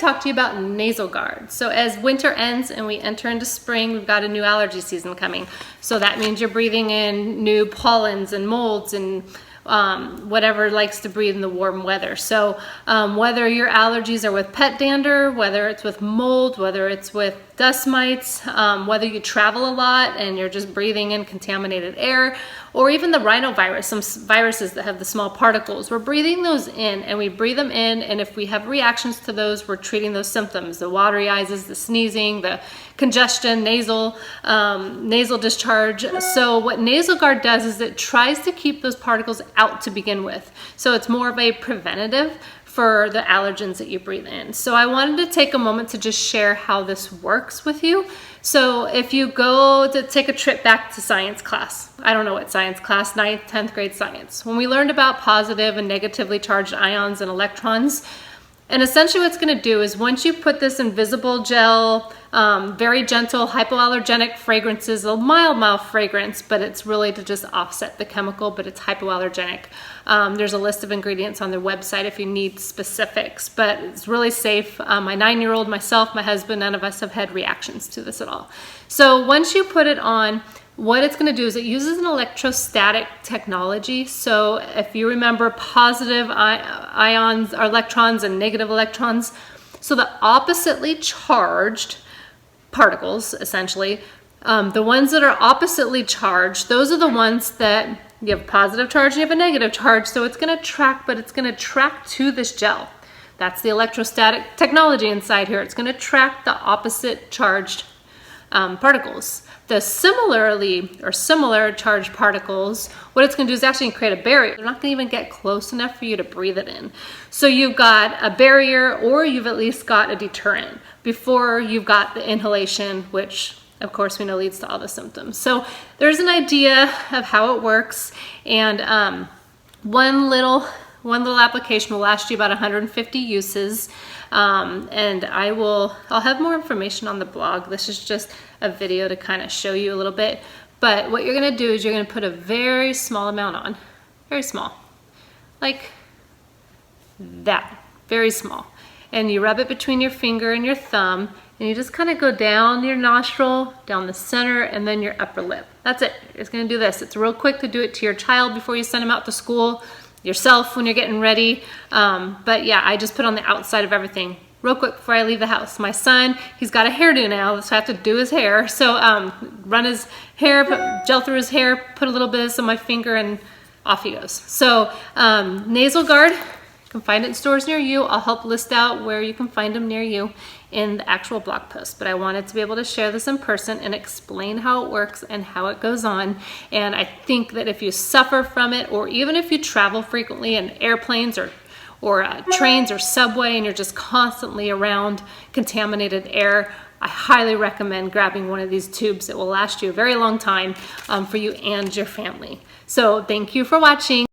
talk to you about NasalGuard. So as winter ends and we enter into spring, we've got a new allergy season coming. So that means you're breathing in new pollens and molds and whatever likes to breathe in the warm weather. So whether your allergies are with pet dander, whether it's with mold, whether it's with dust mites, whether you travel a lot and you're just breathing in contaminated air, or even the rhinovirus, some viruses that have the small particles, we're breathing those in, and we breathe them in, and if we have reactions to those, we're treating those symptoms, the watery eyes, the sneezing, the congestion, nasal discharge. So what NasalGuard does is it tries to keep those particles out to begin with. So it's more of a preventative for the allergens that you breathe in. So I wanted to take a moment to just share how this works with you. So if you go to take a trip back to science class, I don't know what science class, 9th, 10th grade science, when we learned about positive and negatively charged ions and electrons, and essentially what it's going to do is once you put this invisible gel, very gentle, hypoallergenic fragrances, a mild fragrance, but it's really to just offset the chemical, but it's hypoallergenic. There's a list of ingredients on their website if you need specifics, but it's really safe. My 9-year-old, myself, my husband, none of us have had reactions to this at all. So once you put it on, what it's going to do is it uses an electrostatic technology. So if you remember positive ions or electrons and negative electrons, so the oppositely charged particles, essentially, the ones that are oppositely charged, those are the ones that you have a positive charge and you have a negative charge. So it's going to track, but it's going to track to this gel. That's the electrostatic technology inside here. It's going to track the opposite charged particles. The similar charged particles, what it's going to do is actually create a barrier. They're not going to even get close enough for you to breathe it in. So you've got a barrier, or you've at least got a deterrent before you've got the inhalation, which of course we know leads to all the symptoms. So there's an idea of how it works, and one little application will last you about 150 uses. And I'll have more information on the blog. This is just a video to kind of show you a little bit. But what you're going to do is you're going to put a very small amount on. Very small. Like that. Very small. And you rub it between your finger and your thumb. And you just kind of go down your nostril, down the center, and then your upper lip. That's it. You're just going to do this. It's real quick to do it to your child before you send them out to school. Yourself when you're getting ready. But yeah, I just put on the outside of everything real quick before I leave the house. My son, he's got a hairdo now, so I have to do his hair. So run his hair, put gel through his hair, put a little bit of this on my finger, and off he goes. So NasalGuard, you can find it in stores near you. I'll help list out where you can find them near you in the actual blog post, but I wanted to be able to share this in person and explain how it works and how it goes on. And I think that if you suffer from it, or even if you travel frequently in airplanes or trains or subway and you're just constantly around contaminated air, I highly recommend grabbing one of these tubes. It will last you a very long time for you and your family. So thank you for watching.